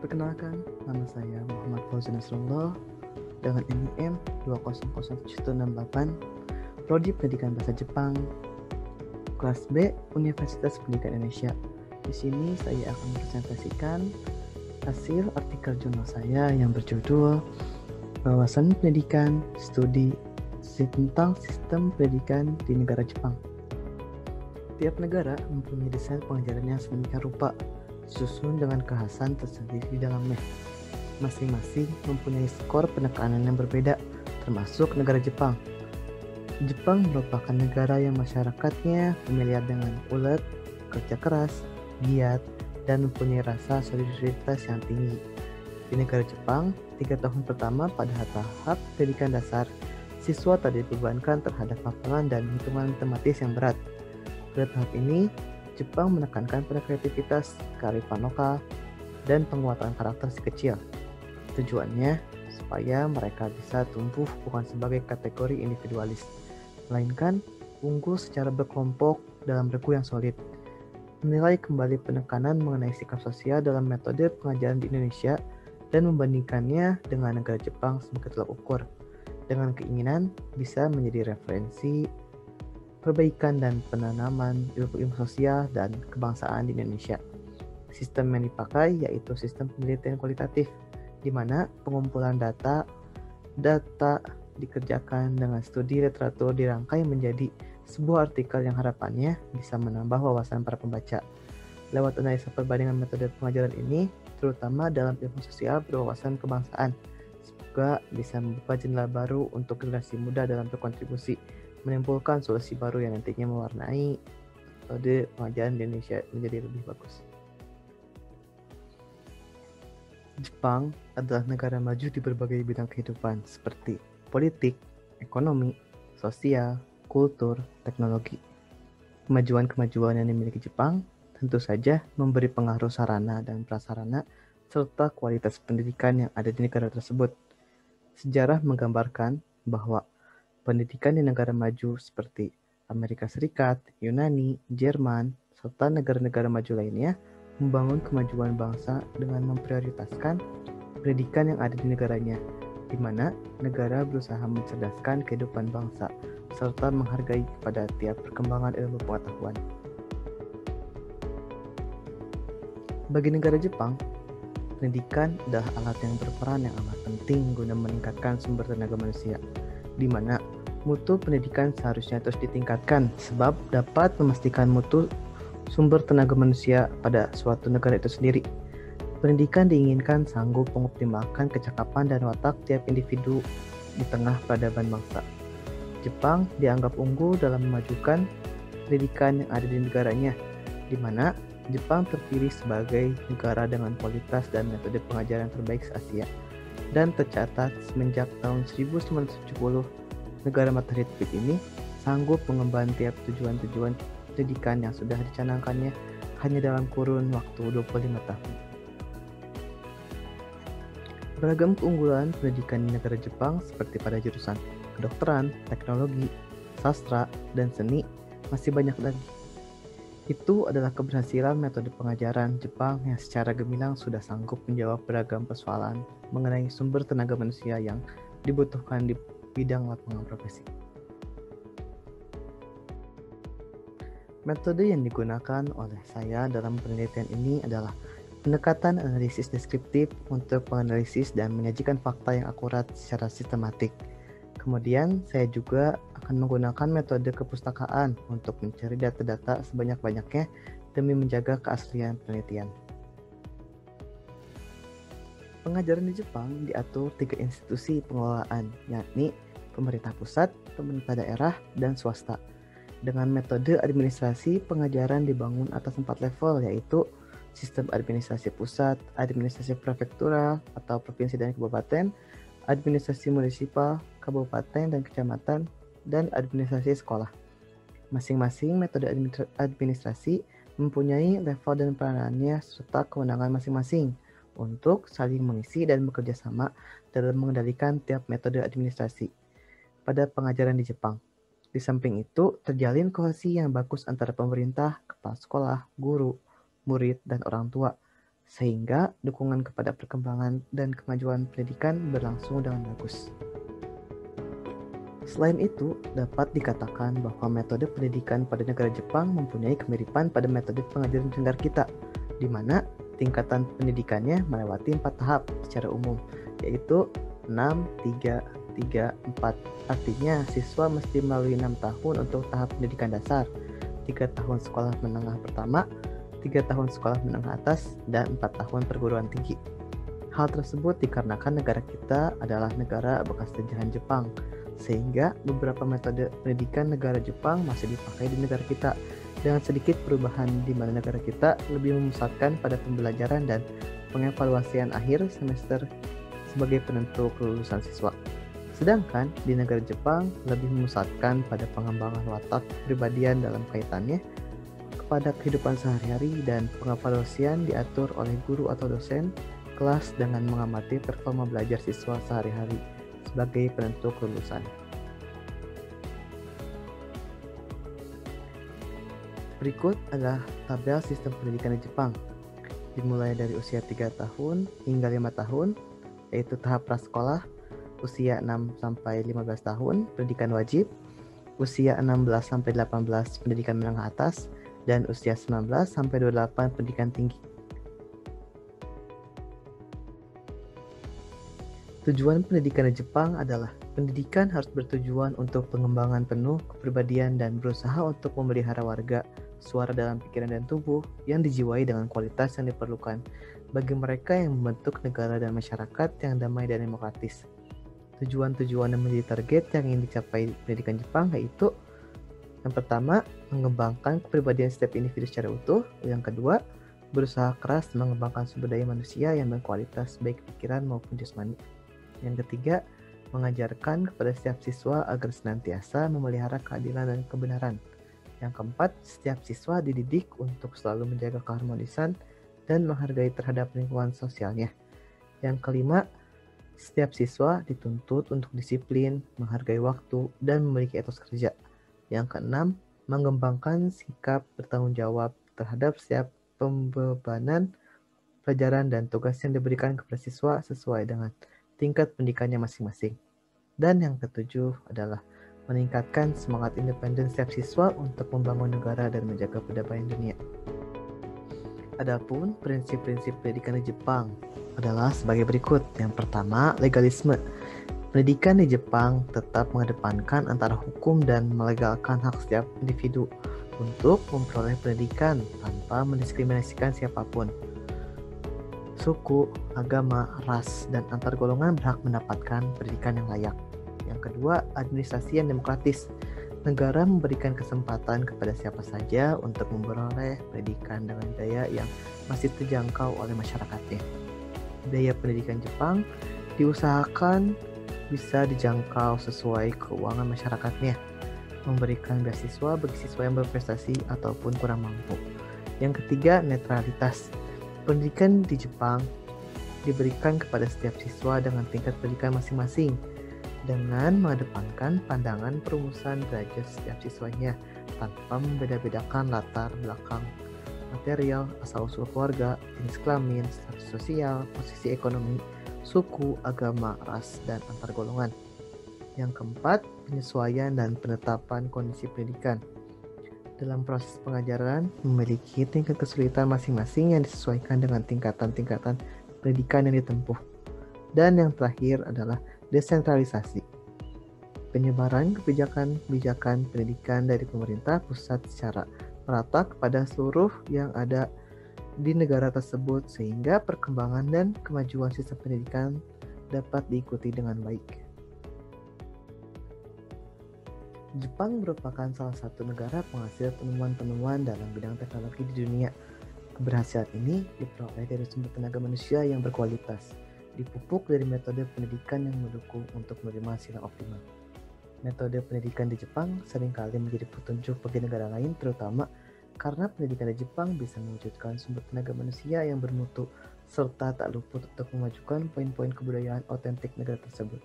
Perkenalkan, nama saya Muhammad Fauzan Nasrullah dengan NIM 2007168, Prodi Pendidikan Bahasa Jepang, kelas B, Universitas Pendidikan Indonesia. Di sini saya akan mempresentasikan hasil artikel jurnal saya yang berjudul Wawasan Pendidikan Studi tentang Sistem Pendidikan di Negara Jepang. Tiap negara mempunyai desain pengajaran yang sedemikian rupa, disusun dengan kekhasan tersendiri di dalamnya. Masing-masing mempunyai skor penekanan yang berbeda, termasuk negara Jepang. Jepang merupakan negara yang masyarakatnya familiar dengan ulet, kerja keras, giat, dan mempunyai rasa solidaritas yang tinggi. Di negara Jepang, 3 tahun pertama pada tahap pendidikan dasar, siswa tak dibebankan terhadap hafalan dan hitungan matematis yang berat. Pada tahap ini, Jepang menekankan pada kreativitas, kearifan lokal, dan penguatan karakter si kecil. Tujuannya supaya mereka bisa tumbuh bukan sebagai kategori individualis, melainkan unggul secara berkelompok dalam regu yang solid. Menilai kembali penekanan mengenai sikap sosial dalam metode pengajaran di Indonesia dan membandingkannya dengan negara Jepang sebagai tolak ukur, dengan keinginan bisa menjadi referensi perbaikan dan penanaman ilmu sosial dan kebangsaan di Indonesia. Sistem yang dipakai yaitu sistem penelitian kualitatif, di mana pengumpulan data dikerjakan dengan studi literatur dirangkai menjadi sebuah artikel yang harapannya bisa menambah wawasan para pembaca. Lewat analisa perbandingan metode pengajaran ini, terutama dalam ilmu sosial berwawasan kebangsaan, semoga bisa membuka jendela baru untuk generasi muda dalam berkontribusi, menimbulkan solusi baru yang nantinya mewarnai metode pengajaran di Indonesia menjadi lebih bagus. Jepang adalah negara maju di berbagai bidang kehidupan seperti politik, ekonomi, sosial, kultur, teknologi. Kemajuan-kemajuan yang dimiliki Jepang tentu saja memberi pengaruh sarana dan prasarana serta kualitas pendidikan yang ada di negara tersebut. Sejarah menggambarkan bahwa pendidikan di negara maju seperti Amerika Serikat, Yunani, Jerman, serta negara-negara maju lainnya membangun kemajuan bangsa dengan memprioritaskan pendidikan yang ada di negaranya, di mana negara berusaha mencerdaskan kehidupan bangsa serta menghargai kepada tiap perkembangan ilmu pengetahuan. Bagi negara Jepang, pendidikan adalah alat yang berperan yang amat penting guna meningkatkan sumber tenaga manusia, di mana mutu pendidikan seharusnya terus ditingkatkan sebab dapat memastikan mutu sumber tenaga manusia pada suatu negara itu sendiri. Pendidikan diinginkan sanggup mengoptimalkan kecakapan dan watak tiap individu di tengah peradaban bangsa. Jepang dianggap unggul dalam memajukan pendidikan yang ada di negaranya, di mana Jepang terpilih sebagai negara dengan kualitas dan metode pengajaran terbaik se-Asia, dan tercatat semenjak tahun 1970 negara matahari terbit ini sanggup mengemban tiap tujuan-tujuan pendidikan yang sudah dicanangkannya hanya dalam kurun waktu 25 tahun. Beragam keunggulan pendidikan di negara Jepang seperti pada jurusan kedokteran, teknologi, sastra, dan seni masih banyak lagi. Itu adalah keberhasilan metode pengajaran Jepang yang secara gemilang sudah sanggup menjawab beragam persoalan mengenai sumber tenaga manusia yang dibutuhkan di bidang lapangan profesi. Metode yang digunakan oleh saya dalam penelitian ini adalah pendekatan analisis deskriptif untuk menganalisis dan menyajikan fakta yang akurat secara sistematik. Kemudian, saya juga akan menggunakan metode kepustakaan untuk mencari data-data sebanyak-banyaknya demi menjaga keaslian penelitian. Pengajaran di Jepang diatur 3 institusi pengelolaan, yakni pemerintah pusat, pemerintah daerah, dan swasta. Dengan metode administrasi, pengajaran dibangun atas 4 level, yaitu sistem administrasi pusat, administrasi prefektural atau provinsi dan kabupaten, administrasi munisipal, kabupaten dan kecamatan, dan administrasi sekolah. Masing-masing metode administrasi mempunyai level dan peranannya serta kewenangan masing-masing untuk saling mengisi dan bekerja sama dalam mengendalikan tiap metode administrasi pada pengajaran di Jepang. Di samping itu, terjalin kohesi yang bagus antara pemerintah, kepala sekolah, guru, murid, dan orang tua, sehingga dukungan kepada perkembangan dan kemajuan pendidikan berlangsung dengan bagus. Selain itu, dapat dikatakan bahwa metode pendidikan pada negara Jepang mempunyai kemiripan pada metode pengajaran di negara kita, di mana tingkatan pendidikannya melewati 4 tahap secara umum, yaitu 6, 3, 3, 4. Artinya, siswa mesti melalui 6 tahun untuk tahap pendidikan dasar, 3 tahun sekolah menengah pertama, 3 tahun sekolah menengah atas, dan 4 tahun perguruan tinggi. Hal tersebut dikarenakan negara kita adalah negara bekas jajahan Jepang, sehingga beberapa metode pendidikan negara Jepang masih dipakai di negara kita, dengan sedikit perubahan di mana negara kita lebih memusatkan pada pembelajaran dan pengevaluasian akhir semester sebagai penentu kelulusan siswa. Sedangkan di negara Jepang lebih memusatkan pada pengembangan watak kepribadian dalam kaitannya kepada kehidupan sehari-hari, dan pengevaluasian diatur oleh guru atau dosen kelas dengan mengamati performa belajar siswa sehari-hari sebagai penentu kelulusan. Berikut adalah tabel sistem pendidikan di Jepang. Dimulai dari usia 3 tahun hingga 5 tahun, yaitu tahap prasekolah, usia 6-15 tahun, pendidikan wajib, usia 16-18 pendidikan menengah atas, dan usia 19-28 pendidikan tinggi. Tujuan pendidikan di Jepang adalah pendidikan harus bertujuan untuk pengembangan penuh kepribadian dan berusaha untuk memelihara warga, suara dalam pikiran dan tubuh yang dijiwai dengan kualitas yang diperlukan bagi mereka yang membentuk negara dan masyarakat yang damai dan demokratis. Tujuan-tujuan yang menjadi target yang ingin dicapai pendidikan Jepang yaitu: yang pertama, mengembangkan kepribadian setiap individu secara utuh. Yang kedua, berusaha keras mengembangkan sumber daya manusia yang berkualitas baik pikiran maupun jasmani. Yang ketiga, mengajarkan kepada setiap siswa agar senantiasa memelihara keadilan dan kebenaran. Yang keempat, setiap siswa dididik untuk selalu menjaga keharmonisan dan menghargai terhadap lingkungan sosialnya. Yang kelima, setiap siswa dituntut untuk disiplin, menghargai waktu, dan memiliki etos kerja. Yang keenam, mengembangkan sikap bertanggung jawab terhadap setiap pembebanan pelajaran dan tugas yang diberikan kepada siswa sesuai dengan tingkat pendidikannya masing-masing. Dan yang ketujuh adalah meningkatkan semangat independen setiap siswa untuk membangun negara dan menjaga perdamaian dunia. Adapun prinsip-prinsip pendidikan di Jepang adalah sebagai berikut. Yang pertama, legalisme. Pendidikan di Jepang tetap mengedepankan antara hukum dan melegalkan hak setiap individu untuk memperoleh pendidikan tanpa mendiskriminasikan siapapun. Suku, agama, ras, dan antar golongan berhak mendapatkan pendidikan yang layak. Yang kedua, administrasi yang demokratis. Negara memberikan kesempatan kepada siapa saja untuk memperoleh pendidikan dengan biaya yang masih terjangkau oleh masyarakatnya. Biaya pendidikan Jepang diusahakan bisa dijangkau sesuai keuangan masyarakatnya, memberikan beasiswa bagi siswa yang berprestasi ataupun kurang mampu. Yang ketiga, netralitas. Pendidikan di Jepang diberikan kepada setiap siswa dengan tingkat pendidikan masing-masing, dengan mengedepankan pandangan perumusan derajat setiap siswanya tanpa membeda-bedakan latar belakang material, asal-usul keluarga, jenis kelamin, status sosial, posisi ekonomi, suku, agama, ras, dan antar golongan. Yang keempat, penyesuaian dan penetapan kondisi pendidikan. Dalam proses pengajaran memiliki tingkat kesulitan masing-masing yang disesuaikan dengan tingkatan-tingkatan pendidikan yang ditempuh. Dan yang terakhir adalah desentralisasi. Penyebaran kebijakan-kebijakan pendidikan dari pemerintah pusat secara merata kepada seluruh yang ada di negara tersebut sehingga perkembangan dan kemajuan sistem pendidikan dapat diikuti dengan baik. Jepang merupakan salah satu negara penghasil penemuan-penemuan dalam bidang teknologi di dunia. Keberhasilan ini diperoleh dari sumber tenaga manusia yang berkualitas, dipupuk dari metode pendidikan yang mendukung untuk menerima hasil yang optimal. Metode pendidikan di Jepang seringkali menjadi petunjuk bagi negara lain, terutama karena pendidikan di Jepang bisa mewujudkan sumber tenaga manusia yang bermutu serta tak luput untuk memajukan poin-poin kebudayaan otentik negara tersebut.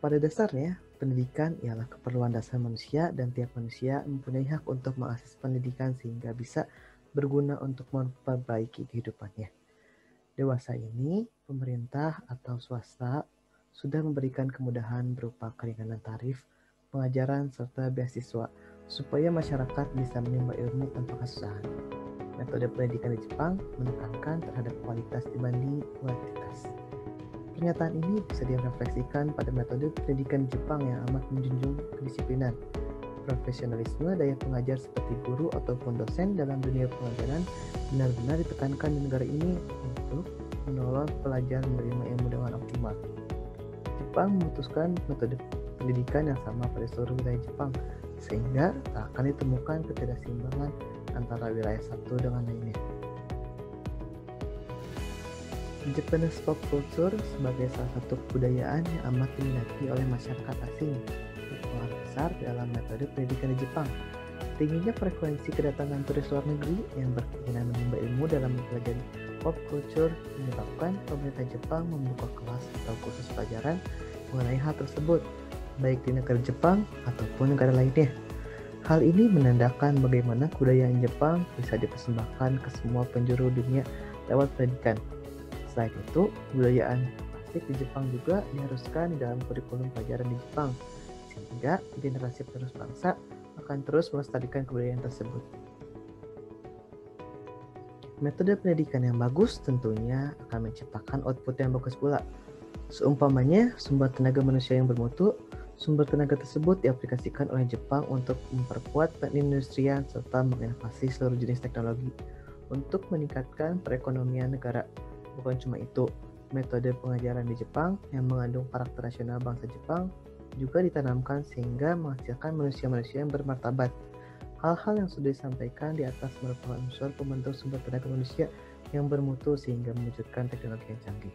Pada dasarnya, pendidikan ialah keperluan dasar manusia dan tiap manusia mempunyai hak untuk mengakses pendidikan sehingga bisa berguna untuk memperbaiki kehidupannya. Dewasa ini, pemerintah atau swasta sudah memberikan kemudahan berupa keringanan tarif, pengajaran, serta beasiswa supaya masyarakat bisa menimba ilmu tanpa kesusahan. Metode pendidikan di Jepang menekankan terhadap kualitas dibanding kuantitas. Pernyataan ini bisa direfleksikan pada metode pendidikan di Jepang yang amat menjunjung kedisiplinan. Profesionalisme daya pengajar seperti guru ataupun dosen dalam dunia pengajaran benar-benar ditekankan di negara ini untuk menolong pelajar menerima ilmu dengan optimal. Jepang memutuskan metode pendidikan yang sama pada seluruh wilayah Jepang, sehingga tak akan ditemukan ketidakseimbangan antara wilayah satu dengan lainnya. Japanese pop culture sebagai salah satu kebudayaan yang amat diminati oleh masyarakat asing berpengaruh besar dalam metode pendidikan di Jepang. Tingginya frekuensi kedatangan turis luar negeri yang berkeinginan menimba ilmu dalam mempelajari pop culture menyebabkan pemerintah Jepang membuka kelas atau kursus pelajaran mengenai hal tersebut, baik di negara Jepang ataupun negara lainnya. Hal ini menandakan bagaimana kebudayaan Jepang bisa dipersembahkan ke semua penjuru dunia lewat pendidikan. Selain itu, kebudayaan klasik di Jepang juga diharuskan di dalam kurikulum pelajaran di Jepang, sehingga generasi penerus bangsa akan terus melestarikan kebudayaan tersebut. Metode pendidikan yang bagus tentunya akan menciptakan output yang bagus pula. Seumpamanya, sumber tenaga manusia yang bermutu, sumber tenaga tersebut diaplikasikan oleh Jepang untuk memperkuat perindustrian serta menginovasi seluruh jenis teknologi untuk meningkatkan perekonomian negara. Bukan cuma itu, metode pengajaran di Jepang yang mengandung karakter nasional bangsa Jepang juga ditanamkan sehingga menghasilkan manusia-manusia yang bermartabat. Hal-hal yang sudah disampaikan di atas merupakan unsur pembentuk sumber tenaga manusia yang bermutu sehingga mewujudkan teknologi yang canggih.